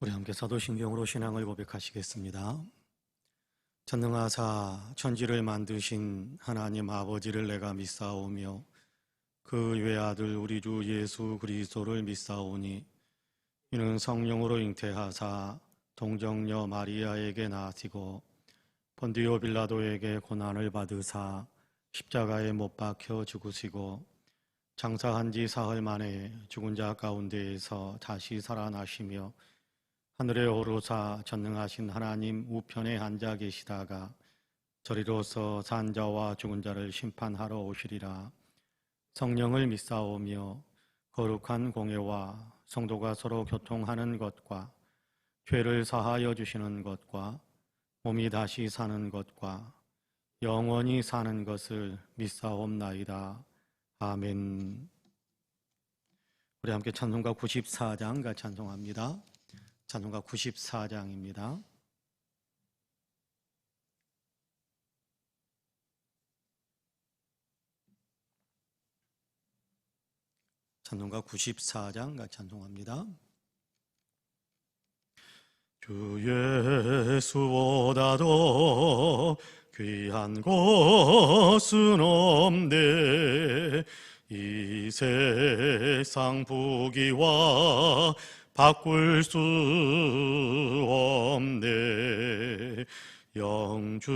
우리 함께 사도신경으로 신앙을 고백하시겠습니다. 전능하사 천지를 만드신 하나님 아버지를 내가 믿사오며 그 외아들 우리 주 예수 그리스도를 믿사오니 이는 성령으로 잉태하사 동정녀 마리아에게 나시고 본디오 빌라도에게 고난을 받으사 십자가에 못 박혀 죽으시고 장사한 지 사흘 만에 죽은 자 가운데에서 다시 살아나시며 하늘에 오르사 전능하신 하나님 우편에 앉아 계시다가 저리로서 산 자와 죽은 자를 심판하러 오시리라. 성령을 믿사오며 거룩한 공예와 성도가 서로 교통하는 것과 죄를 사하여 주시는 것과 몸이 다시 사는 것과 영원히 사는 것을 믿사옵나이다. 아멘. 우리 함께 찬송가 94장 찬송합니다. 찬송가 94장입니다. 찬송가 94장 찬송합니다. 주 예수보다도 귀한 것은 없네. 이 세상 부귀와 바꿀 수 없네. 영죽은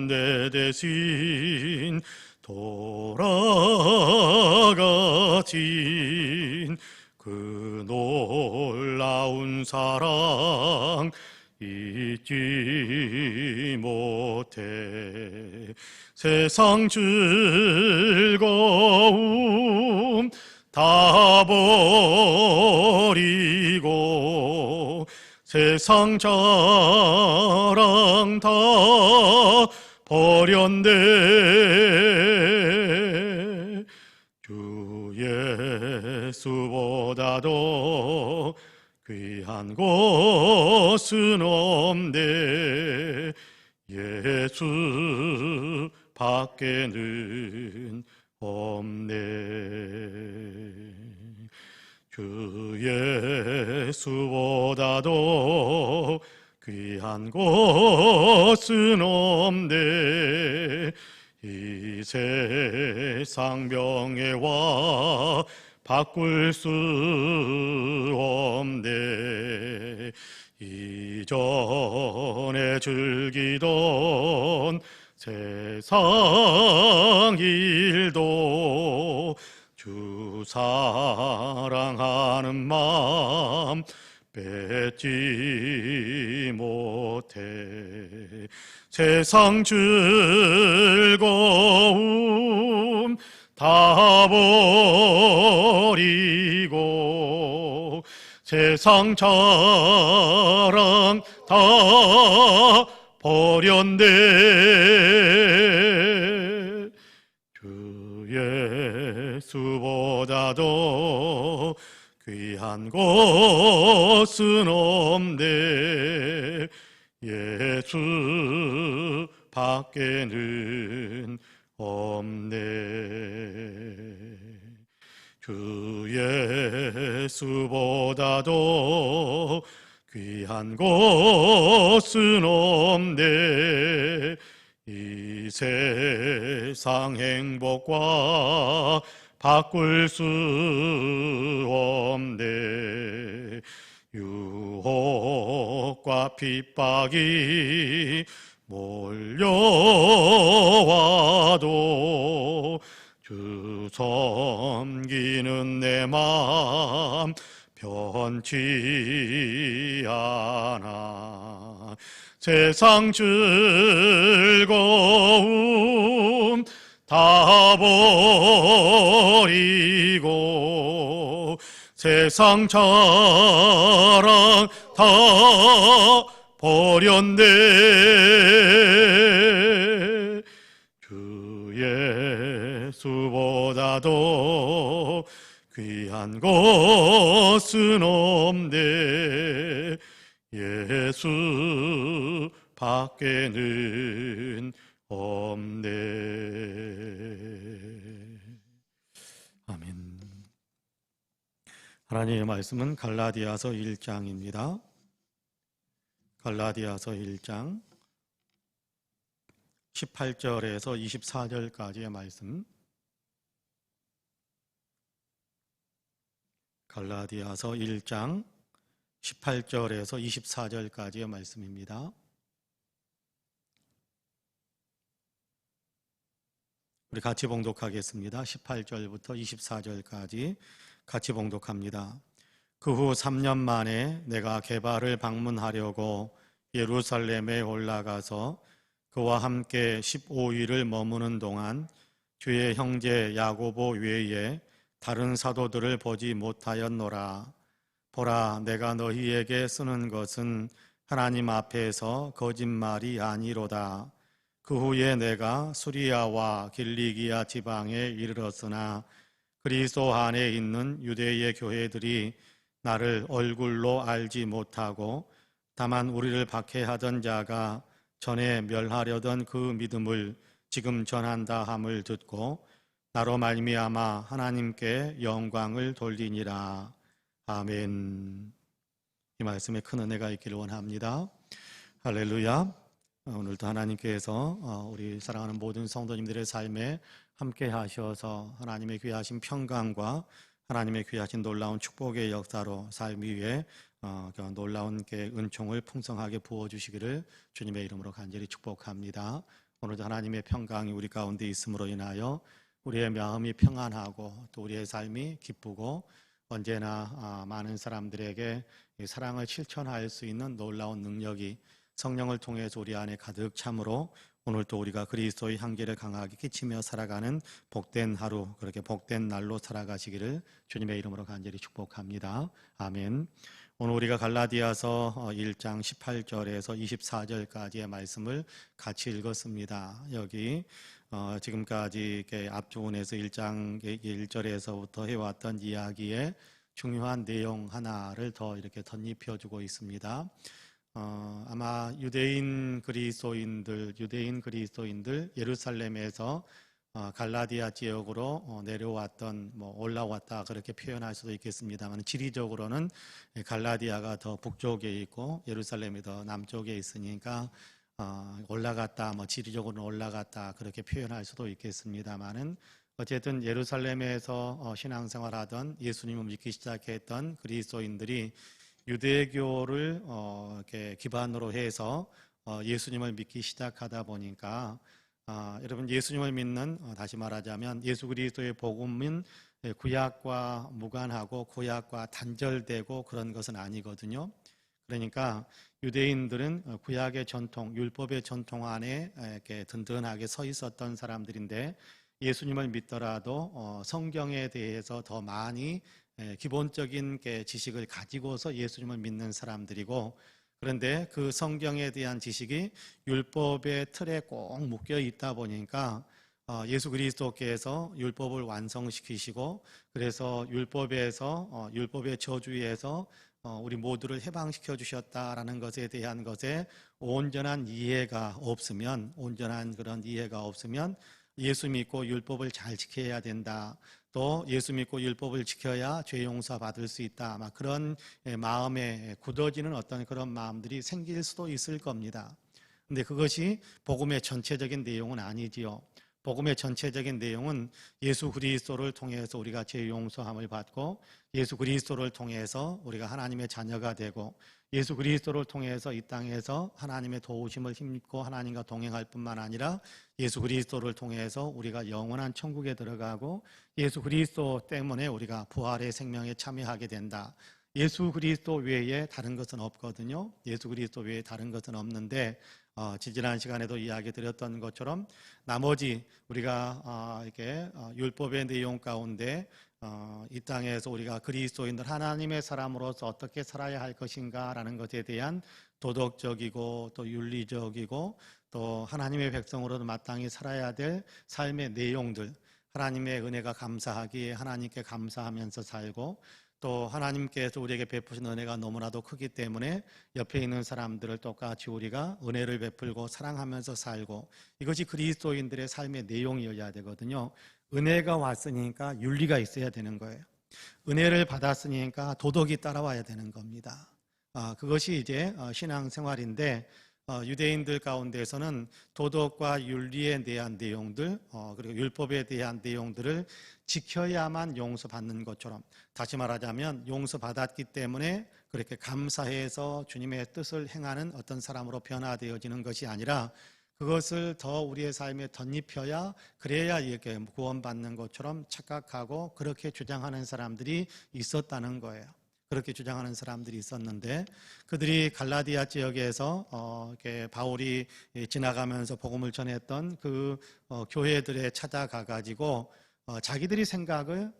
내 대신 돌아가신 그 놀라운 사랑 잊지 못해. 세상 즐거움 다 버리고 세상 자랑 다 버렸네. 주 예수보다도 귀한 것은 없네. 예수 밖에는 없네. 주 예수보다도 귀한 것은 없네. 이 세상 명예와 바꿀 수 없네. 이전에 즐기던 세상 일도 주 사랑하는 마음 뺏지 못해. 세상 즐거움 다 버리고 세상 자랑 다 버렸네. 주 예수보다도 귀한 것은 없네. 예수 밖에는 없네. 주 예수보다도 귀한 것은 없네. 이 세상 행복과 바꿀 수 없네. 유혹과 핍박이 몰려와도 주 섬기는 내 맘 변치 않아. 세상 즐거움 다 버리고 세상 자랑 다 버렸네. 주 예수보다도 귀한 것은 없네. 예수 밖에는 없네. 아멘. 하나님의 말씀은 갈라디아서 1장입니다. 갈라디아서 1장 18절에서 24절까지의 말씀. 갈라디아서 1장 18절에서 24절까지의 말씀입니다. 우리 같이 봉독하겠습니다. 18절부터 24절까지 같이 봉독합니다. 그 후 3년 만에 내가 게바를 방문하려고 예루살렘에 올라가서 그와 함께 15일을 머무는 동안 주의 형제 야고보 외에 다른 사도들을 보지 못하였노라. 보라, 내가 너희에게 쓰는 것은 하나님 앞에서 거짓말이 아니로다. 그 후에 내가 수리아와 길리기아 지방에 이르렀으나 그리스도 안에 있는 유대의 교회들이 나를 얼굴로 알지 못하고 다만 우리를 박해하던 자가 전에 멸하려던 그 믿음을 지금 전한다 함을 듣고 나로 말미암아 하나님께 영광을 돌리니라. 아멘. 이 말씀에 큰 은혜가 있기를 원합니다. 할렐루야. 오늘도 하나님께서 우리 사랑하는 모든 성도님들의 삶에 함께 하셔서 하나님의 귀하신 평강과 하나님의 귀하신 놀라운 축복의 역사로 삶 위에 놀라운 은총을 풍성하게 부어주시기를 주님의 이름으로 간절히 축복합니다. 오늘도 하나님의 평강이 우리 가운데 있음으로 인하여 우리의 마음이 평안하고 또 우리의 삶이 기쁘고 언제나 많은 사람들에게 사랑을 실천할 수 있는 놀라운 능력이 성령을 통해서 우리 안에 가득 참으로 오늘도 우리가 그리스도의 향기를 강하게 끼치며 살아가는 복된 하루, 그렇게 복된 날로 살아가시기를 주님의 이름으로 간절히 축복합니다. 아멘. 오늘 우리가 갈라디아서 1장 18절에서 24절까지의 말씀을 같이 읽었습니다. 여기 지금까지 이렇게 앞부분에서 1장 1절에서부터 해왔던 이야기의 중요한 내용 하나를 더 이렇게 덧입혀주고 있습니다. 아마 유대인 그리스도인들 예루살렘에서 갈라디아 지역으로 내려왔던 올라왔다 그렇게 표현할 수도 있겠습니다만 지리적으로는 갈라디아가 더 북쪽에 있고 예루살렘이 더 남쪽에 있으니까 올라갔다 지리적으로는 올라갔다 그렇게 표현할 수도 있겠습니다만은 어쨌든 예루살렘에서 신앙생활하던 예수님을 믿기 시작했던 그리스도인들이 유대교를 이렇게 기반으로 해서 예수님을 믿기 시작하다 보니까 여러분 예수님을 믿는 다시 말하자면 예수 그리스도의 복음은 구약과 무관하고 구약과 단절되고 그런 것은 아니거든요. 그러니까 유대인들은 구약의 전통, 율법의 전통 안에 이렇게 든든하게 서 있었던 사람들인데 예수님을 믿더라도 성경에 대해서 더 많이 기본적인 지식을 가지고서 예수님을 믿는 사람들이고 그런데 그 성경에 대한 지식이 율법의 틀에 꼭 묶여 있다 보니까 예수 그리스도께서 율법을 완성시키시고 그래서 율법의 저주에서 우리 모두를 해방시켜 주셨다라는 것에 대한 것에 온전한 그런 이해가 없으면 예수 믿고 율법을 잘 지켜야 된다. 또 예수 믿고 율법을 지켜야 죄 용서 받을 수 있다. 그런 마음에 굳어지는 어떤 그런 마음들이 생길 수도 있을 겁니다. 근데 그것이 복음의 전체적인 내용은 아니지요. 복음의 전체적인 내용은 예수 그리스도를 통해서 우리가 죄 용서함을 받고 예수 그리스도를 통해서 우리가 하나님의 자녀가 되고 예수 그리스도를 통해서 이 땅에서 하나님의 도우심을 힘입고 하나님과 동행할 뿐만 아니라 예수 그리스도를 통해서 우리가 영원한 천국에 들어가고 예수 그리스도 때문에 우리가 부활의 생명에 참여하게 된다. 예수 그리스도 외에 다른 것은 없거든요. 예수 그리스도 외에 다른 것은 없는데 지지난 시간에도 이야기 드렸던 것처럼 나머지 우리가 이렇게 율법의 내용 가운데 이 땅에서 우리가 그리스도인들 하나님의 사람으로서 어떻게 살아야 할 것인가라는 것에 대한 도덕적이고 또 윤리적이고 또 하나님의 백성으로도 마땅히 살아야 될 삶의 내용들 하나님의 은혜가 감사하기에 하나님께 감사하면서 살고 또 하나님께서 우리에게 베푸신 은혜가 너무나도 크기 때문에 옆에 있는 사람들을 똑같이 우리가 은혜를 베풀고 사랑하면서 살고 이것이 그리스도인들의 삶의 내용이어야 되거든요. 은혜가 왔으니까 윤리가 있어야 되는 거예요. 은혜를 받았으니까 도덕이 따라와야 되는 겁니다. 그것이 이제 신앙생활인데, 유대인들 가운데서는 도덕과 윤리에 대한 내용들, 그리고 율법에 대한 내용들을 지켜야만 용서받는 것처럼, 다시 말하자면 용서받았기 때문에 그렇게 감사해서 주님의 뜻을 행하는 어떤 사람으로 변화되어지는 것이 아니라, 그것을 더 우리의 삶에 덧입혀야, 그래야 이렇게 구원받는 것처럼 착각하고 그렇게 주장하는 사람들이 있었다는 거예요. 그렇게 주장하는 사람들이 있었는데, 그들이 갈라디아 지역에서 이렇게 바울이 지나가면서 복음을 전했던 그 교회들에 찾아가 가지고 자기들의 생각을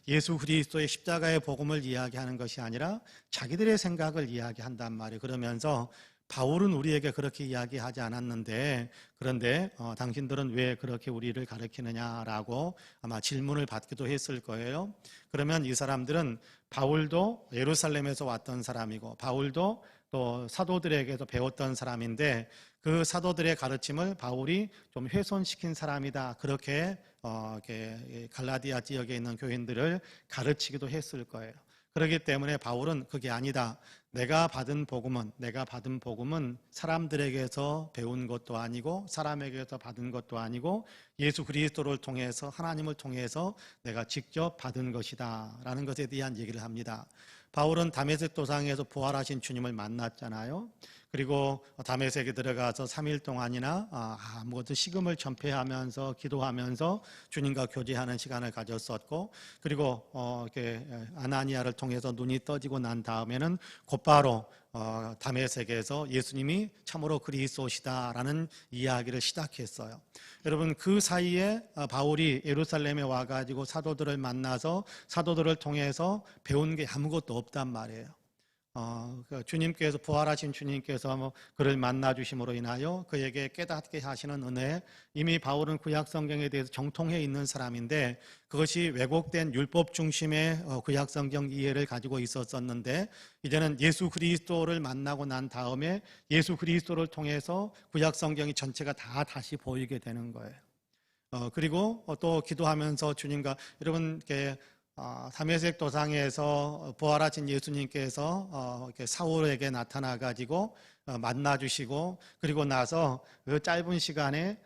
예수 그리스도의 십자가의 복음을 이야기하는 것이 아니라 자기들의 생각을 이야기한단 말이에요. 그러면서 바울은 우리에게 그렇게 이야기하지 않았는데, 그런데 당신들은 왜 그렇게 우리를 가르치느냐라고 아마 질문을 받기도 했을 거예요. 그러면 이 사람들은 바울도 예루살렘에서 왔던 사람이고, 바울도 또 사도들에게서 배웠던 사람인데, 그 사도들의 가르침을 바울이 좀 훼손시킨 사람이다, 그렇게 갈라디아 지역에 있는 교인들을 가르치기도 했을 거예요. 그렇기 때문에 바울은 그게 아니다, 내가 받은 복음은 사람들에게서 배운 것도 아니고 사람에게서 받은 것도 아니고 예수 그리스도를 통해서, 하나님을 통해서 내가 직접 받은 것이다 라는 것에 대한 얘기를 합니다. 바울은 다메섹 도상에서 부활하신 주님을 만났잖아요. 그리고 다메섹에 들어가서 3일 동안이나 아무것도 식음을 전폐하면서 기도하면서 주님과 교제하는 시간을 가졌었고, 그리고 이렇게 아나니아를 통해서 눈이 떠지고 난 다음에는 곧바로 다메섹에서 예수님이 참으로 그리스도시다라는 이야기를 시작했어요. 여러분, 그 사이에 바울이 예루살렘에 와가지고 사도들을 만나서 사도들을 통해서 배운 게 아무것도 없단 말이에요. 주님께서, 부활하신 주님께서 그를 만나 주심으로 인하여 그에게 깨닫게 하시는 은혜, 이미 바울은 구약 성경에 대해서 정통해 있는 사람인데, 그것이 왜곡된 율법 중심의 구약 성경 이해를 가지고 있었었는데, 이제는 예수 그리스도를 만나고 난 다음에 예수 그리스도를 통해서 구약 성경이 전체가 다 다시 보이게 되는 거예요. 그리고 또 기도하면서 주님과, 여러분, 다메섹 도상에서 부활하신 예수님께서 이렇게 사울에게 나타나 가지고 만나 주시고, 그리고 나서 그 짧은 시간에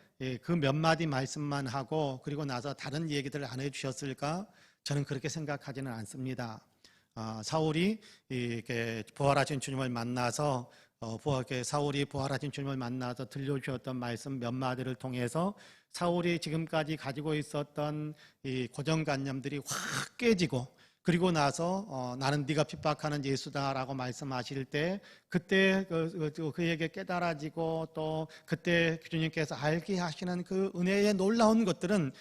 그 몇 마디 말씀만 하고 그리고 나서 다른 얘기들을 안 해주셨을까? 저는 그렇게 생각하지는 않습니다. 사울이 이렇게 부활하신 주님을 만나서 사울이 부활하신 주님을 만나서 들려주셨던 말씀 몇 마디를 통해서 사울이 지금까지 가지고 있었던 이 고정관념들이 확 깨지고, 그리고 나서 나는 네가 핍박하는 예수다라고 말씀하실 때 그때 그에게 깨달아지고, 또 그때 주님께서 알게 하시는 그 은혜의 놀라운 것들은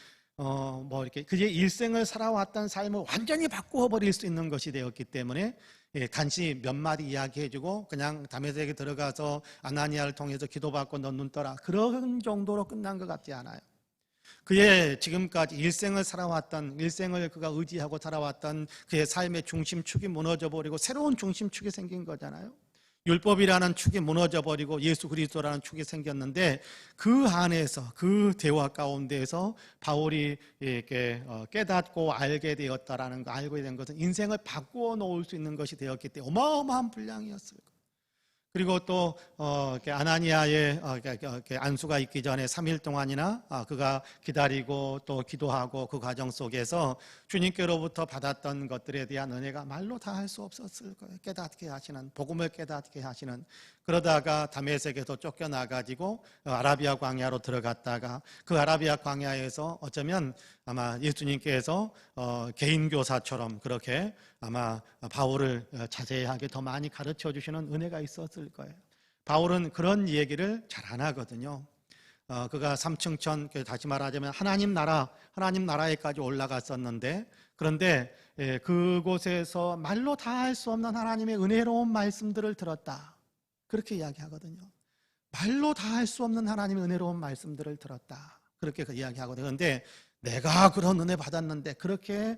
이렇게 그의 일생을 살아왔던 삶을 완전히 바꾸어 버릴 수 있는 것이 되었기 때문에, 단지 몇 마디 이야기해주고 그냥 다메섹에 들어가서 아나니아를 통해서 기도받고 너 눈 떠라, 그런 정도로 끝난 것 같지 않아요. 그의 지금까지 일생을 그가 의지하고 살아왔던 그의 삶의 중심축이 무너져버리고 새로운 중심축이 생긴 거잖아요. 율법이라는 축이 무너져버리고 예수 그리스도라는 축이 생겼는데, 그 안에서, 그 대화 가운데에서 바울이 이렇게 깨닫고 알게 되었다라는 거, 알게 된 것은 인생을 바꾸어 놓을 수 있는 것이 되었기 때문에 어마어마한 분량이었을 거예요. 그리고 또 아나니아의 안수가 있기 전에 3일 동안이나 그가 기다리고 또 기도하고 그 과정 속에서 주님께로부터 받았던 것들에 대한 은혜가 말로 다 할 수 없었을 거예요. 깨닫게 하시는, 복음을 깨닫게 하시는. 그러다가 다메섹에서 쫓겨나가지고 아라비아 광야로 들어갔다가, 그 아라비아 광야에서 어쩌면 아마 예수님께서 개인교사처럼 그렇게 아마 바울을 자세하게 더 많이 가르쳐 주시는 은혜가 있었을 거예요. 바울은 그런 얘기를 잘 안 하거든요. 그가 삼층천, 다시 말하자면 하나님 나라에까지 올라갔었는데, 그런데 그곳에서 말로 다 할 수 없는 하나님의 은혜로운 말씀들을 들었다, 그렇게 이야기하거든요. 말로 다 할 수 없는 하나님의 은혜로운 말씀들을 들었다, 그렇게 이야기하거든요. 그런데 내가 그런 은혜 받았는데, 그렇게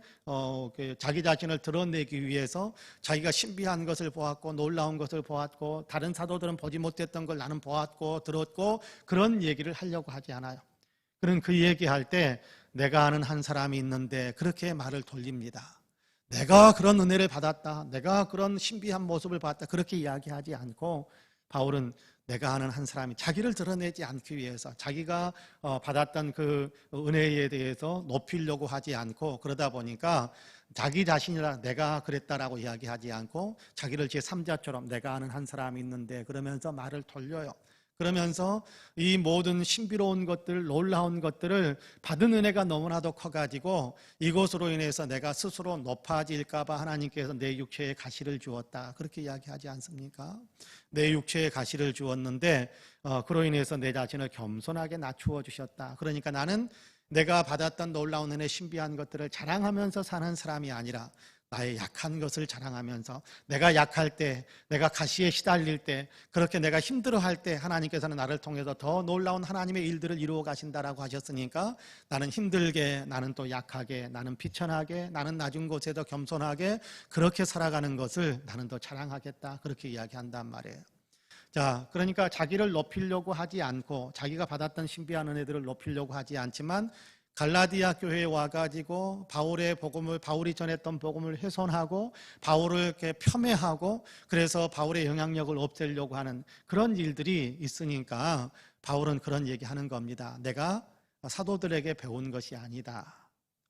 자기 자신을 드러내기 위해서 자기가 신비한 것을 보았고 놀라운 것을 보았고 다른 사도들은 보지 못했던 걸 나는 보았고 들었고, 그런 얘기를 하려고 하지 않아요. 그런 그 얘기할 때 내가 아는 한 사람이 있는데 그렇게 말을 돌립니다. 내가 그런 은혜를 받았다, 내가 그런 신비한 모습을 봤다, 그렇게 이야기하지 않고 바울은 내가 아는 한 사람이 자기를 드러내지 않기 위해서 자기가 받았던 그 은혜에 대해서 높이려고 하지 않고, 그러다 보니까 자기 자신이라 내가 그랬다라고 이야기하지 않고 자기를 제3자처럼 내가 아는 한 사람이 있는데 그러면서 말을 돌려요. 그러면서 이 모든 신비로운 것들, 놀라운 것들을 받은 은혜가 너무나도 커가지고 이것으로 인해서 내가 스스로 높아질까 봐 하나님께서 내 육체에 가시를 주었다, 그렇게 이야기하지 않습니까? 내 육체에 가시를 주었는데 그로 인해서 내 자신을 겸손하게 낮추어 주셨다. 그러니까 나는 내가 받았던 놀라운 은혜, 신비한 것들을 자랑하면서 사는 사람이 아니라 나의 약한 것을 자랑하면서, 내가 약할 때, 내가 가시에 시달릴 때, 그렇게 내가 힘들어할 때 하나님께서는 나를 통해서 더 놀라운 하나님의 일들을 이루어 가신다라고 하셨으니까 나는 힘들게, 나는 또 약하게, 나는 비천하게, 나는 낮은 곳에도 겸손하게 그렇게 살아가는 것을 나는 더 자랑하겠다, 그렇게 이야기한단 말이에요. 자, 그러니까 자기를 높이려고 하지 않고 자기가 받았던 신비한 은혜들을 높이려고 하지 않지만 갈라디아 교회에 와가지고 바울의 복음을, 바울이 전했던 복음을 훼손하고 바울을 이렇게 폄훼하고 그래서 바울의 영향력을 없애려고 하는 그런 일들이 있으니까 바울은 그런 얘기하는 겁니다. 내가 사도들에게 배운 것이 아니다.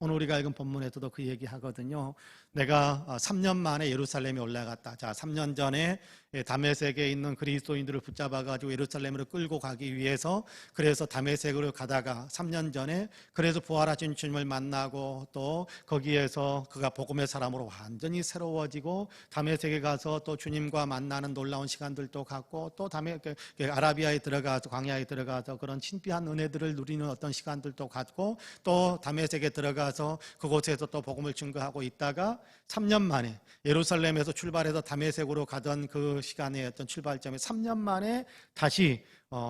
오늘 우리가 읽은 본문에서도 그 얘기 하거든요. 내가 3년 만에 예루살렘에 올라갔다. 자, 3년 전에 다메섹에 있는 그리스도인들을 붙잡아가지고 예루살렘으로 끌고 가기 위해서, 그래서 다메섹으로 가다가 3년 전에 그래서 부활하신 주님을 만나고 또 거기에서 그가 복음의 사람으로 완전히 새로워지고 다메섹에 가서 또 주님과 만나는 놀라운 시간들도 갖고 또 아라비아에 들어가서, 광야에 들어가서 그런 신비한 은혜들을 누리는 어떤 시간들도 갖고 또 다메섹에 들어가서 그곳에서 또 복음을 증거하고 있다가 3년 만에 예루살렘에서 출발해서 다메섹으로 가던 그 시간의 어떤 출발점에 3년 만에 다시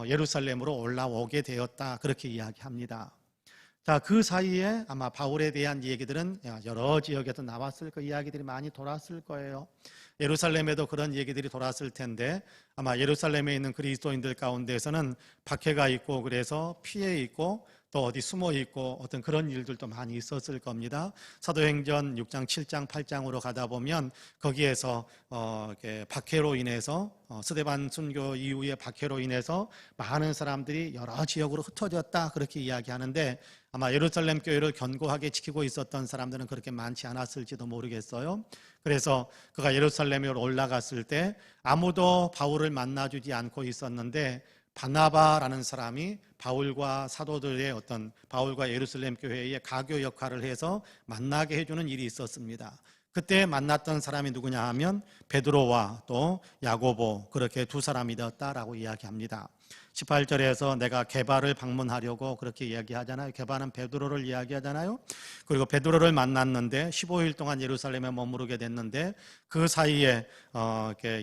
예루살렘으로 올라오게 되었다, 그렇게 이야기합니다. 자, 그 사이에 아마 바울에 대한 얘기들은 여러 지역에서 나왔을 그 이야기들이 많이 돌았을 거예요. 예루살렘에도 그런 얘기들이 돌았을 텐데 아마 예루살렘에 있는 그리스도인들 가운데서는 박해가 있고 그래서 피해 있고 또 어디 숨어 있고 어떤 그런 일들도 많이 있었을 겁니다. 사도행전 6장, 7장, 8장으로 가다 보면 거기에서 박해로 인해서 스데반 순교 이후에 박해로 인해서 많은 사람들이 여러 지역으로 흩어졌다, 그렇게 이야기하는데 아마 예루살렘 교회를 견고하게 지키고 있었던 사람들은 그렇게 많지 않았을지도 모르겠어요. 그래서 그가 예루살렘으로 올라갔을 때 아무도 바울을 만나주지 않고 있었는데 바나바라는 사람이 바울과 사도들의 어떤 바울과 예루살렘 교회의 가교 역할을 해서 만나게 해주는 일이 있었습니다. 그때 만났던 사람이 누구냐 하면 베드로와 또 야고보, 그렇게 두 사람이 되었다라고 이야기합니다. 18절에서 내가 게바를 방문하려고 그렇게 이야기하잖아요. 게바는 베드로를 이야기하잖아요. 그리고 베드로를 만났는데 15일 동안 예루살렘에 머무르게 됐는데 그 사이에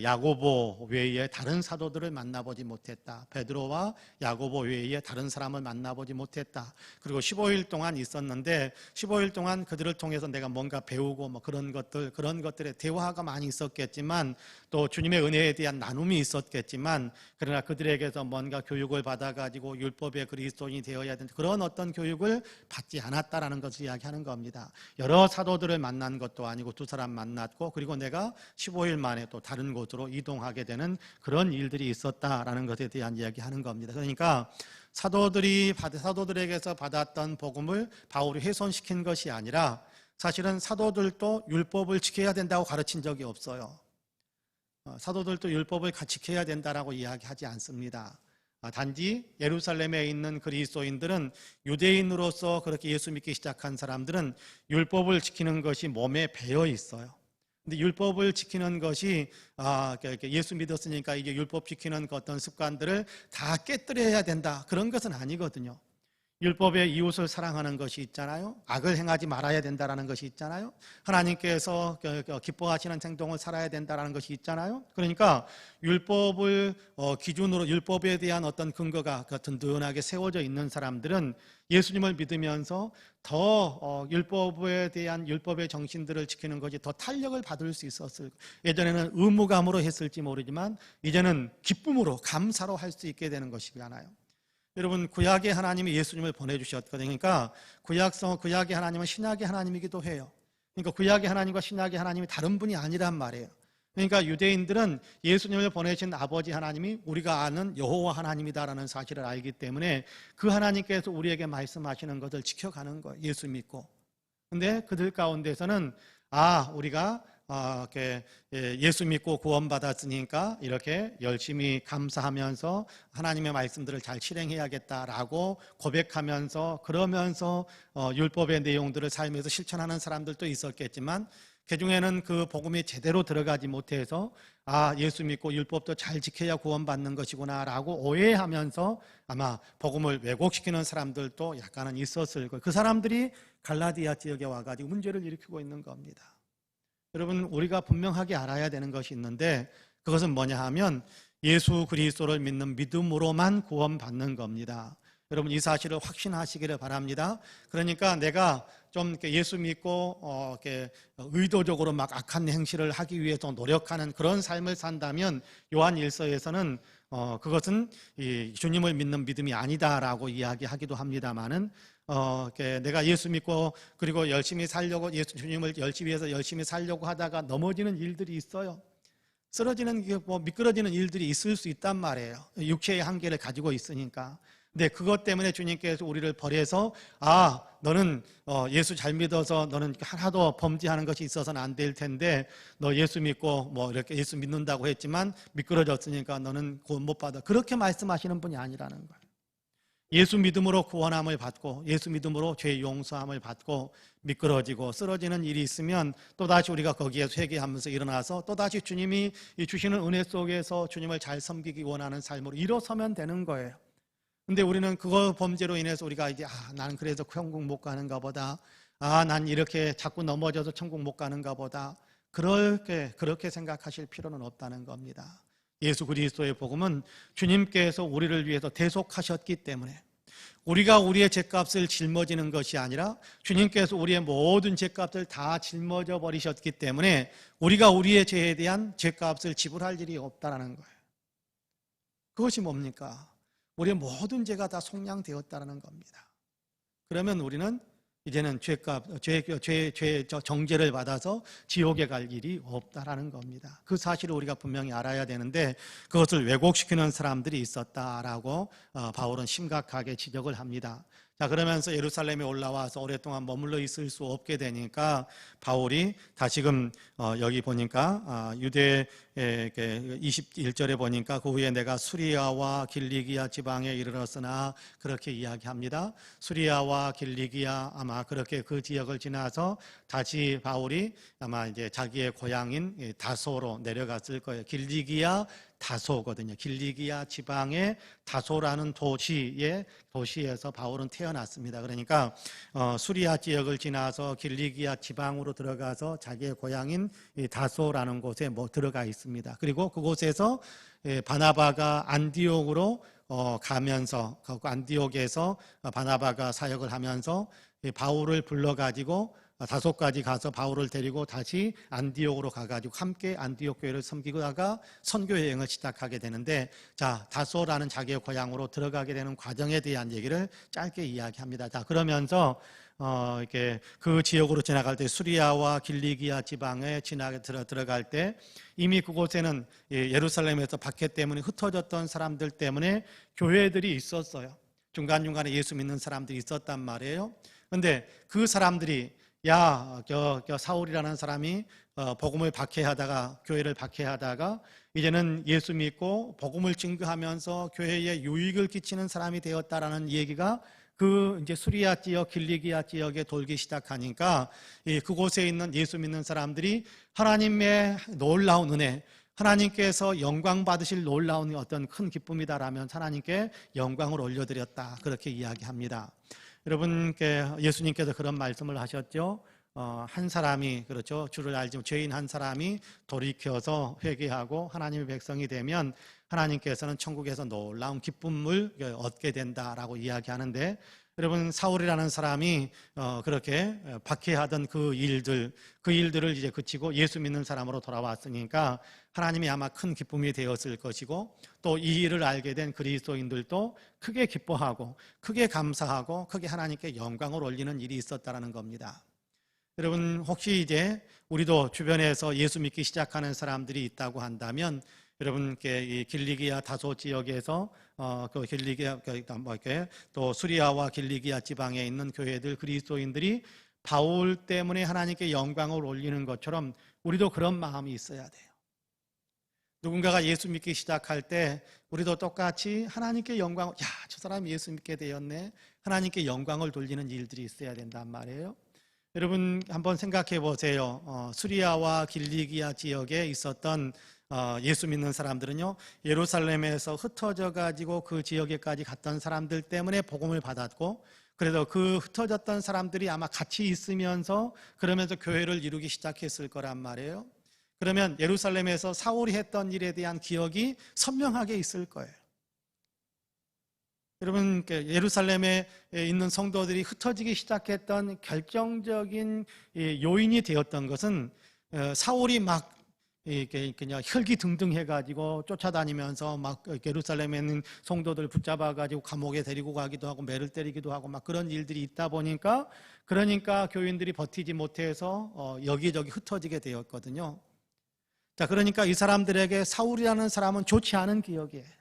야고보 외에 다른 사도들을 만나보지 못했다. 베드로와 야고보 외에 다른 사람을 만나보지 못했다. 그리고 15일 동안 있었는데 15일 동안 그들을 통해서 내가 뭔가 배우고 뭐 그런 것들의 대화가 많이 있었겠지만 또 주님의 은혜에 대한 나눔이 있었겠지만 그러나 그들에게서 뭔가 교육을 받아가지고 율법의 그리스도인이 되어야 되는 그런 어떤 교육을 받지 않았다라는 것을 이야기하는 겁니다. 여러 사도들을 만난 것도 아니고 두 사람 만났고 그리고 내가 15일 만에 또 다른 곳으로 이동하게 되는 그런 일들이 있었다라는 것에 대한 이야기하는 겁니다. 그러니까 사도들에게서 받았던 복음을 바울이 훼손시킨 것이 아니라 사실은 사도들도 율법을 지켜야 된다고 가르친 적이 없어요. 사도들도 율법을 지켜야 된다라고 이야기하지 않습니다. 단지 예루살렘에 있는 그리스도인들은 유대인으로서 그렇게 예수 믿기 시작한 사람들은 율법을 지키는 것이 몸에 배어 있어요. 근데 율법을 지키는 것이 예수 믿었으니까 이게 율법 지키는 어떤 습관들을 다 깨뜨려야 된다, 그런 것은 아니거든요. 율법에 이웃을 사랑하는 것이 있잖아요. 악을 행하지 말아야 된다는 것이 있잖아요. 하나님께서 기뻐하시는 행동을 살아야 된다는 것이 있잖아요. 그러니까 율법을 기준으로 율법에 대한 어떤 근거가 든든하게 세워져 있는 사람들은 예수님을 믿으면서 더 율법에 대한 율법의 정신들을 지키는 것이 더 탄력을 받을 수 있었을, 예전에는 의무감으로 했을지 모르지만 이제는 기쁨으로 감사로 할 수 있게 되는 것이잖아요. 여러분, 구약의 하나님이 예수님을 보내주셨거든요. 그러니까 구약의 하나님은 신약의 하나님이기도 해요. 그러니까 구약의 하나님과 신약의 하나님이 다른 분이 아니란 말이에요. 그러니까 유대인들은 예수님을 보내신 아버지 하나님이 우리가 아는 여호와 하나님이다라는 사실을 알기 때문에 그 하나님께서 우리에게 말씀하시는 것을 지켜가는 거예요. 예수 믿고. 근데 그들 가운데서는 우리가 이렇게 예수 믿고 구원받았으니까 이렇게 열심히 감사하면서 하나님의 말씀들을 잘 실행해야겠다라고 고백하면서 그러면서 율법의 내용들을 삶에서 실천하는 사람들도 있었겠지만 그 중에는 그 복음이 제대로 들어가지 못해서 예수 믿고 율법도 잘 지켜야 구원받는 것이구나 라고 오해하면서 아마 복음을 왜곡시키는 사람들도 약간은 있었을 거예요. 그 사람들이 갈라디아 지역에 와가지고 문제를 일으키고 있는 겁니다. 여러분, 우리가 분명하게 알아야 되는 것이 있는데 그것은 뭐냐 하면 예수 그리스도를 믿는 믿음으로만 구원받는 겁니다. 여러분, 이 사실을 확신하시기를 바랍니다. 그러니까 내가 좀 예수 믿고 이렇게 의도적으로 막 악한 행실을 하기 위해서 노력하는 그런 삶을 산다면 요한 1서에서는 그것은 이 주님을 믿는 믿음이 아니다라고 이야기하기도 합니다만은 내가 예수 믿고 그리고 열심히 살려고 주님을 위해서 열심히 살려고 하다가 넘어지는 일들이 있어요. 쓰러지는 미끄러지는 일들이 있을 수 있단 말이에요. 육체의 한계를 가지고 있으니까. 근데 그것 때문에 주님께서 우리를 버려서 너는 예수 잘 믿어서 너는 하나도 범죄하는 것이 있어서는 안 될 텐데 너 예수 믿고 이렇게 예수 믿는다고 했지만 미끄러졌으니까 너는 구원 못 받아. 그렇게 말씀하시는 분이 아니라는 거예요. 예수 믿음으로 구원함을 받고 예수 믿음으로 죄 용서함을 받고 미끄러지고 쓰러지는 일이 있으면 또다시 우리가 거기에 회개하면서 일어나서 또다시 주님이 주시는 은혜 속에서 주님을 잘 섬기기 원하는 삶으로 일어서면 되는 거예요. 근데 우리는 그거 범죄로 인해서 우리가 이제 나는 그래서 천국 못 가는가 보다. 난 이렇게 자꾸 넘어져서 천국 못 가는가 보다. 그렇게 생각하실 필요는 없다는 겁니다. 예수 그리스도의 복음은 주님께서 우리를 위해서 대속하셨기 때문에 우리가 우리의 죄값을 짊어지는 것이 아니라 주님께서 우리의 모든 죄값을 다 짊어져 버리셨기 때문에 우리가 우리의 죄에 대한 죄값을 지불할 일이 없다는 거예요. 그것이 뭡니까? 우리의 모든 죄가 다 속량되었다는 겁니다. 그러면 우리는 이제는 정죄를 받아서 지옥에 갈 일이 없다라는 겁니다. 그 사실을 우리가 분명히 알아야 되는데 그것을 왜곡시키는 사람들이 있었다라고 바울은 심각하게 지적을 합니다. 자, 그러면서 예루살렘에 올라와서 오랫동안 머물러 있을 수 없게 되니까 바울이 다시금 여기 보니까 유대 21절에 보니까 그 후에 내가 수리아와 길리기아 지방에 이르렀으나 그렇게 이야기합니다. 수리아와 길리기아 아마 그렇게 그 지역을 지나서 다시 바울이 아마 이제 자기의 고향인 다소로 내려갔을 거예요. 길리기아 다소거든요. 길리기아 지방의 다소라는 도시에서 바울은 태어났습니다. 그러니까 수리아 지역을 지나서 길리기아 지방으로 들어가서 자기의 고향인 다소라는 곳에 들어가 있습니다. 그리고 그곳에서 바나바가 안디옥으로 가면서 안디옥에서 바나바가 사역을 하면서 바울을 불러가지고 다소까지 가서 바울을 데리고 다시 안디옥으로 가가지고 함께 안디옥 교회를 섬기다가 선교 여행을 시작하게 되는데, 자, 다소라는 자기의 고향으로 들어가게 되는 과정에 대한 얘기를 짧게 이야기합니다. 자, 그러면서 이렇게 그 지역으로 지나갈 때 수리아와 길리기아 지방에 들어갈 때 이미 그곳에는 예루살렘에서 박해 때문에 흩어졌던 사람들 때문에 교회들이 있었어요. 중간중간에 예수 믿는 사람들이 있었단 말이에요. 근데 그 사람들이 사울이라는 사람이 복음을 박해하다가 교회를 박해하다가 이제는 예수 믿고 복음을 증거하면서 교회에 유익을 끼치는 사람이 되었다라는 얘기가 그 이제 수리아 지역, 길리기아 지역에 돌기 시작하니까 그곳에 있는 예수 믿는 사람들이 하나님의 놀라운 은혜, 하나님께서 영광 받으실 놀라운 어떤 큰 기쁨이다라면 하나님께 영광을 올려드렸다, 그렇게 이야기합니다. 여러분, 예수님께서 그런 말씀을 하셨죠. 한 사람이, 그렇죠, 주를 알지 죄인 한 사람이 돌이켜서 회개하고 하나님의 백성이 되면 하나님께서는 천국에서 놀라운 기쁨을 얻게 된다라고 이야기하는데, 여러분, 사울이라는 사람이 그렇게 박해하던 그 일들을 이제 그치고 예수 믿는 사람으로 돌아왔으니까 하나님이 아마 큰 기쁨이 되었을 것이고, 또 이 일을 알게 된 그리스도인들도 크게 기뻐하고 크게 감사하고 크게 하나님께 영광을 올리는 일이 있었다라는 겁니다. 여러분 혹시 이제 우리도 주변에서 예수 믿기 시작하는 사람들이 있다고 한다면 여러분께 이 길리기아 다소 지역에서 그 길리기아 뭐 이렇게 또 수리아와 길리기아 지방에 있는 교회들 그리스도인들이 바울 때문에 하나님께 영광을 올리는 것처럼 우리도 그런 마음이 있어야 돼요. 누군가가 예수 믿기 시작할 때 우리도 똑같이 하나님께 영광을, 야, 저 사람이 예수 믿게 되었네, 하나님께 영광을 돌리는 일들이 있어야 된단 말이에요. 여러분 한번 생각해 보세요. 수리아와 길리기아 지역에 있었던 예수 믿는 사람들은요, 예루살렘에서 흩어져 가지고 그 지역에까지 갔던 사람들 때문에 복음을 받았고, 그래서 그 흩어졌던 사람들이 아마 같이 있으면서 그러면서 교회를 이루기 시작했을 거란 말이에요. 그러면 예루살렘에서 사울이 했던 일에 대한 기억이 선명하게 있을 거예요. 여러분, 예루살렘에 있는 성도들이 흩어지기 시작했던 결정적인 요인이 되었던 것은 사울이 막 그냥 혈기등등 해가지고 쫓아다니면서 막 예루살렘에 있는 성도들 붙잡아가지고 감옥에 데리고 가기도 하고 매를 때리기도 하고 막 그런 일들이 있다 보니까, 그러니까 교인들이 버티지 못해서 여기저기 흩어지게 되었거든요. 자, 그러니까 이 사람들에게 사울이라는 사람은 좋지 않은 기억이에요.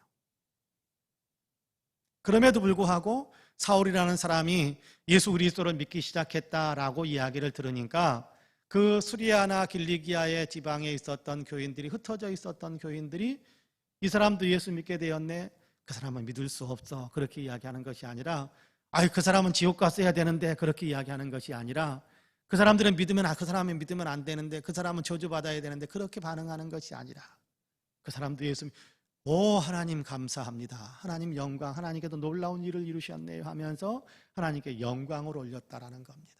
그럼에도 불구하고 사울이라는 사람이 예수 그리스도를 믿기 시작했다라고 이야기를 들으니까 그 수리아나 길리기아의 지방에 있었던 교인들이, 흩어져 있었던 교인들이 이 사람도 예수 믿게 되었네, 그 사람은 믿을 수 없어, 그렇게 이야기하는 것이 아니라, 아이 그 사람은 지옥 갔어야 되는데, 그렇게 이야기하는 것이 아니라, 그 사람들은 믿으면 그 사람은 믿으면 안 되는데, 그 사람은 저주받아야 되는데, 그렇게 반응하는 것이 아니라, 그 사람도 예수, 오 하나님 감사합니다, 하나님 영광, 하나님께도 놀라운 일을 이루셨네요 하면서 하나님께 영광을 올렸다라는 겁니다.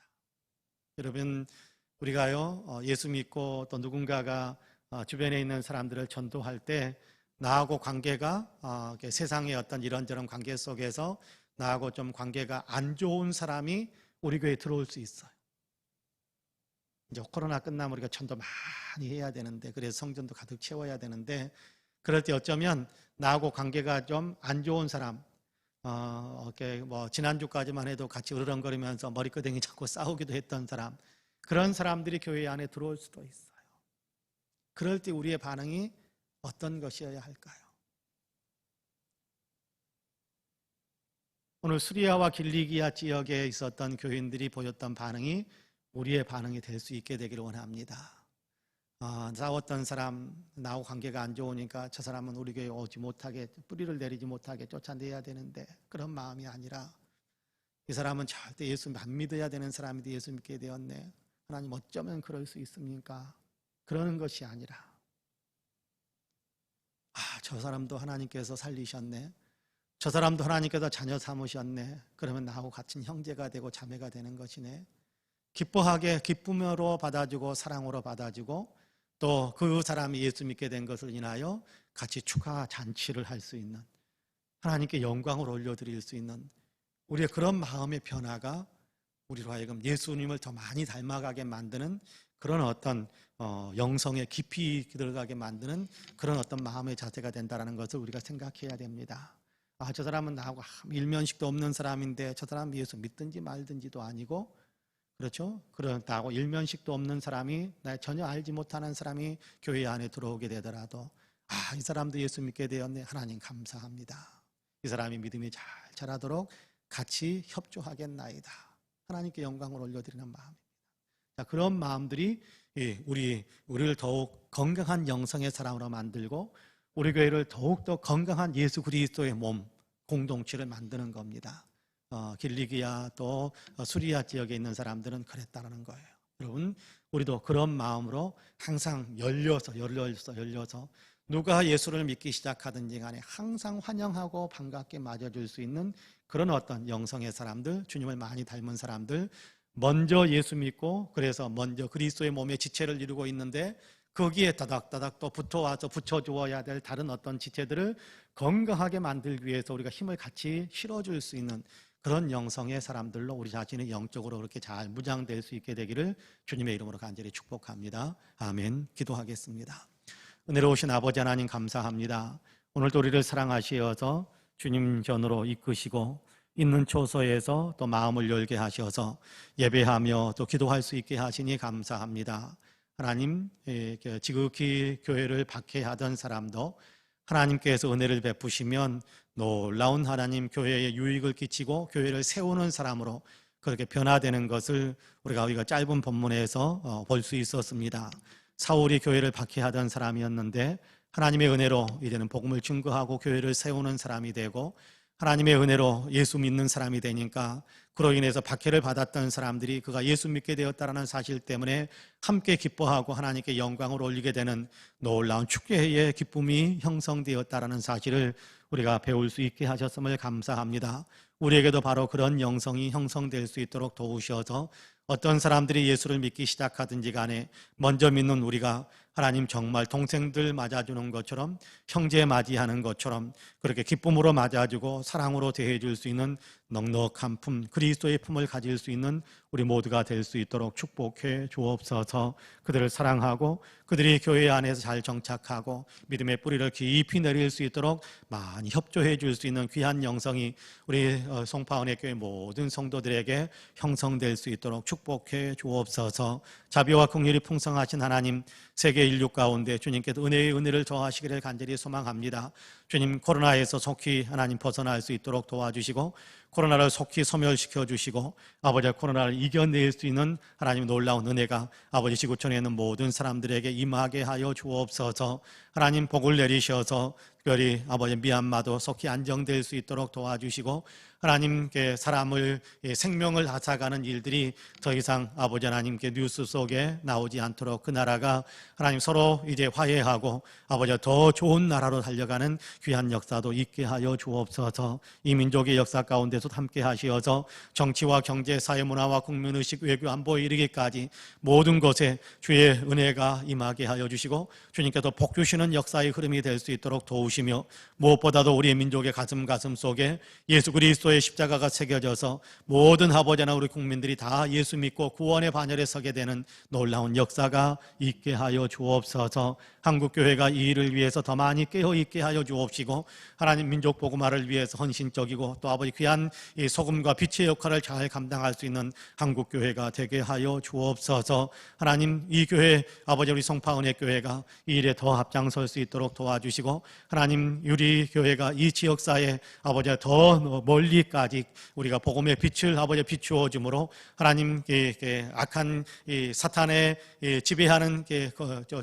여러분, 우리가요 예수 믿고 또 누군가가 주변에 있는 사람들을 전도할 때 나하고 관계가 세상의 어떤 이런저런 관계 속에서 나하고 좀 관계가 안 좋은 사람이 우리 교회에 들어올 수 있어요. 이제 코로나 끝나면 우리가 전도 많이 해야 되는데, 그래서 성전도 가득 채워야 되는데, 그럴 때 어쩌면 나하고 관계가 좀 안 좋은 사람, 뭐 지난주까지만 해도 같이 으르렁거리면서 머리끄댕이 잡고 싸우기도 했던 사람, 그런 사람들이 교회 안에 들어올 수도 있어요. 그럴 때 우리의 반응이 어떤 것이어야 할까요? 오늘 수리아와 길리기아 지역에 있었던 교인들이 보였던 반응이 우리의 반응이 될 수 있게 되기를 원합니다. 싸웠던 사람, 나하고 관계가 안 좋으니까 저 사람은 우리 교회에 오지 못하게, 뿌리를 내리지 못하게 쫓아내야 되는데, 그런 마음이 아니라, 이 사람은 절대 예수 안 믿어야 되는 사람인데 예수 믿게 되었네, 하나님 어쩌면 그럴 수 있습니까? 그러는 것이 아니라, 저 사람도 하나님께서 살리셨네, 저 사람도 하나님께서 자녀 삼으셨네, 그러면 나하고 같은 형제가 되고 자매가 되는 것이네, 기뻐하게 기쁨으로 받아주고 사랑으로 받아주고, 또 그 사람이 예수 믿게 된 것을 인하여 같이 축하 잔치를 할 수 있는, 하나님께 영광을 올려드릴 수 있는 우리의 그런 마음의 변화가 우리로 하여금 예수님을 더 많이 닮아가게 만드는 그런 어떤 영성에 깊이 들어가게 만드는 그런 어떤 마음의 자세가 된다는 것을 우리가 생각해야 됩니다. 저 사람은 나하고 일면식도 없는 사람인데 저 사람 예수 믿든지 말든지도 아니고, 그렇죠? 그렇다고 일면식도 없는 사람이, 나 전혀 알지 못하는 사람이 교회 안에 들어오게 되더라도, 이 사람도 예수 믿게 되었네, 하나님 감사합니다, 이 사람이 믿음이 잘 자라도록 같이 협조하겠나이다, 하나님께 영광을 올려드리는 마음입니다. 자, 그런 마음들이 우리를 더욱 건강한 영성의 사람으로 만들고 우리 교회를 더욱더 건강한 예수 그리스도의 몸, 공동체를 만드는 겁니다. 길리기아 또 수리아 지역에 있는 사람들은 그랬다는 거예요. 여러분, 우리도 그런 마음으로 항상 열려서 누가 예수를 믿기 시작하든지 간에 항상 환영하고 반갑게 맞아줄 수 있는 그런 어떤 영성의 사람들, 주님을 많이 닮은 사람들, 먼저 예수 믿고 그래서 먼저 그리스도의 몸의 지체를 이루고 있는데 거기에 다닥다닥 또 붙어와서 붙여주어야 될 다른 어떤 지체들을 건강하게 만들기 위해서 우리가 힘을 같이 실어줄 수 있는 그런 영성의 사람들로 우리 자신이 영적으로 그렇게 잘 무장될 수 있게 되기를 주님의 이름으로 간절히 축복합니다. 아멘. 기도하겠습니다. 은혜로우신 아버지 하나님 감사합니다. 오늘도 우리를 사랑하시어서 주님 전으로 이끄시고 있는 초소에서 또 마음을 열게 하셔서 예배하며 또 기도할 수 있게 하시니 감사합니다. 하나님, 지극히 교회를 박해하던 사람도 하나님께서 은혜를 베푸시면 놀라운 하나님 교회에 유익을 끼치고 교회를 세우는 사람으로 그렇게 변화되는 것을 우리가 짧은 본문에서 볼 수 있었습니다. 사울이 교회를 박해하던 사람이었는데 하나님의 은혜로 이제는 복음을 증거하고 교회를 세우는 사람이 되고, 하나님의 은혜로 예수 믿는 사람이 되니까 그로 인해서 박해를 받았던 사람들이 그가 예수 믿게 되었다는 사실 때문에 함께 기뻐하고 하나님께 영광을 올리게 되는 놀라운 축제의 기쁨이 형성되었다는 사실을 우리가 배울 수 있게 하셨음을 감사합니다. 우리에게도 바로 그런 영성이 형성될 수 있도록 도우셔서 어떤 사람들이 예수를 믿기 시작하든지 간에 먼저 믿는 우리가 하나님 정말 동생들 맞아주는 것처럼, 형제 맞이하는 것처럼 그렇게 기쁨으로 맞아주고 사랑으로 대해줄 수 있는 넉넉한 품, 그리스도의 품을 가질 수 있는 우리 모두가 될 수 있도록 축복해 주옵소서. 그들을 사랑하고 그들이 교회 안에서 잘 정착하고 믿음의 뿌리를 깊이 내릴 수 있도록 많이 협조해 줄 수 있는 귀한 영성이 우리 송파은혜교회 모든 성도들에게 형성될 수 있도록 축복해 주옵소서. 자비와 긍휼이 풍성하신 하나님, 세계 인류 가운데 주님께서 은혜의 은혜를 더하시기를 간절히 소망합니다. 주님, 코로나에서 속히 하나님 벗어날 수 있도록 도와주시고 코로나를 속히 소멸시켜 주시고 아버지 코로나를 이겨낼 수 있는 하나님 놀라운 은혜가 아버지 지구촌에 있는 모든 사람들에게 임하게 하여 주옵소서. 하나님 복을 내리셔서 특별히 아버지 미얀마도 속히 안정될 수 있도록 도와주시고 하나님께 사람을 생명을 앗아가는 일들이 더 이상 아버지 하나님께 뉴스 속에 나오지 않도록 그 나라가 하나님 서로 이제 화해하고 아버지 더 좋은 나라로 달려가는 귀한 역사도 있게 하여 주옵소서. 이 민족의 역사 가운데서 함께 하시어서 정치와 경제, 사회, 문화와 국민의식, 외교, 안보에 이르기까지 모든 것에 주의 은혜가 임하게 하여 주시고 주님께서 복 주시는 역사의 흐름이 될 수 있도록 도우시며 무엇보다도 우리의 민족의 가슴 속에 예수 그리스도의 십자가가 새겨져서 모든 아버지나 우리 국민들이 다 예수 믿고 구원의 반열에 서게 되는 놀라운 역사가 있게 하여 주옵소서. 한국교회가 이 일을 위해서 더 많이 깨어있게 하여 주옵시고 하나님 민족 복음화를 위해서 헌신적이고 또 아버지 귀한 이 소금과 빛의 역할을 잘 감당할 수 있는 한국교회가 되게 하여 주옵소서. 하나님 이 교회 아버지 우리 송파은혜교회가 이 일에 더 앞장설 수 있도록 도와주시고 하나님 우리 교회가 이 지역사회 아버지 더 멀리까지 우리가 복음의 빛을 아버지 비추어 주므로 하나님 악한 사탄의 지배하는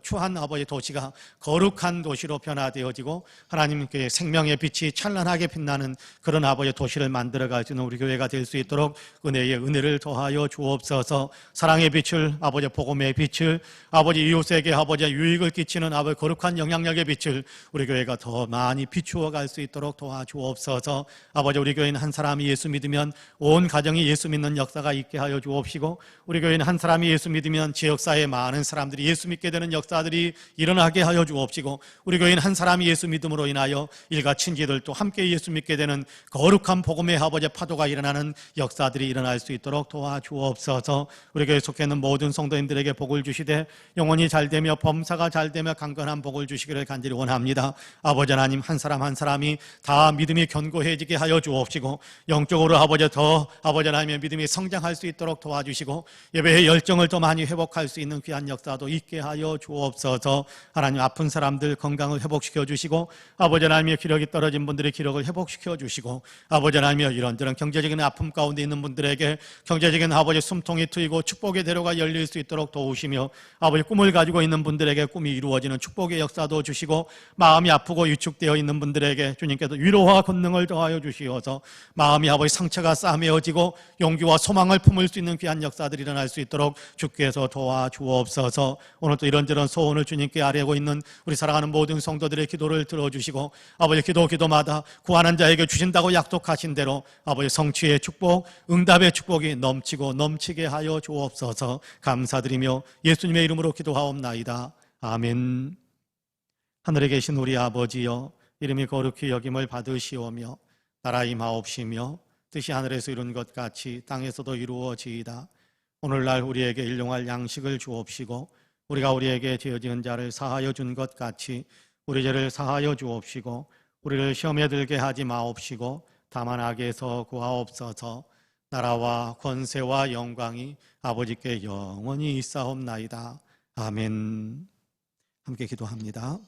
추한 아버지 도시가 거룩한 도시로 변화되어지고 하나님께 생명의 빛이 찬란하게 빛나는 그런 아버지 도시를 만들어갈 수 있는 우리 교회가 될 수 있도록 은혜의 은혜를 더하여 주옵소서. 사랑의 빛을 아버지 복음의 빛을 아버지 이웃에게 아버지 유익을 끼치는 아버지 거룩한 영향력의 빛을 우리 교회가 더 많이 비추어 갈 수 있도록 도와주옵소서. 아버지 우리 교회는 한 사람이 예수 믿으면 온 가정이 예수 믿는 역사가 있게 하여 주옵시고 우리 교회는 한 사람이 예수 믿으면 지역사회에 많은 사람들이 예수 믿게 되는 역사들이 일어나게 하여 주옵시고 우리 교회는 한 사람이 예수 믿음으로 인하여 일가 친지들도 함께 예수 믿게 되는 거룩한 복음의 아버지 파도가 일어나는 역사들이 일어날 수 있도록 도와주옵소서. 우리 교회에 속해 있는 모든 성도님들에게 복을 주시되 영혼이 잘되며 범사가 잘되며 강건한 복을 주시기를 간절히 원합니다. 아버지 하나님 한 사람 한 사람이 다 믿음이 견고해지게 하여 주옵시고 영적으로 아버지 더 아버지 하나님의 믿음이 성장할 수 있도록 도와주시고 예배의 열정을 더 많이 회복할 수 있는 귀한 역사도 있게 하여 주옵소서. 하나님 아픈 사람들 건강을 회복시켜 주시고 아버지 하나님의 기력이 떨어진 분들의 기력을 회복시켜 주시고 아버지 하나님의 이런저런 경제적인 아픔 가운데 있는 분들에게 경제적인 아버지 숨통이 트이고 축복의 대로가 열릴 수 있도록 도우시며 아버지 꿈을 가지고 있는 분들에게 꿈이 이루어지는 축복의 역사도 주시고 마음이 아프고 위축되어 있는 분들에게 주님께서 위로와 권능을 더하여 주시어서 마음이 아버지 상처가 싸매어지고 용기와 소망을 품을 수 있는 귀한 역사들이 일어날 수 있도록 주께서 도와주옵소서. 오늘 또 이런저런 소원을 주님께 아뢰고 있는 우리 사랑하는 모든 성도들의 기도를 들어주시고 아버지 기도마다 구하는 자에게 주신다고 약속하신 대로 아버지 성취의 축복, 응답의 축복이 넘치고 넘치게 하여 주옵소서. 감사드리며 예수님의 이름으로 기도하옵나이다. 아멘. 하늘에 계신 우리 아버지여, 이름이 거룩히 여김을 받으시오며 나라 임하옵시며 뜻이 하늘에서 이룬 것 같이 땅에서도 이루어지이다. 오늘날 우리에게 일용할 양식을 주옵시고 우리가 우리에게 죄 지은 자를 사하여 준 것 같이 우리 죄를 사하여 주옵시고 우리를 시험에 들게 하지 마옵시고 다만 악에서 구하옵소서. 나라와 권세와 영광이 아버지께 영원히 있사옵나이다. 아멘. 함께 기도합니다.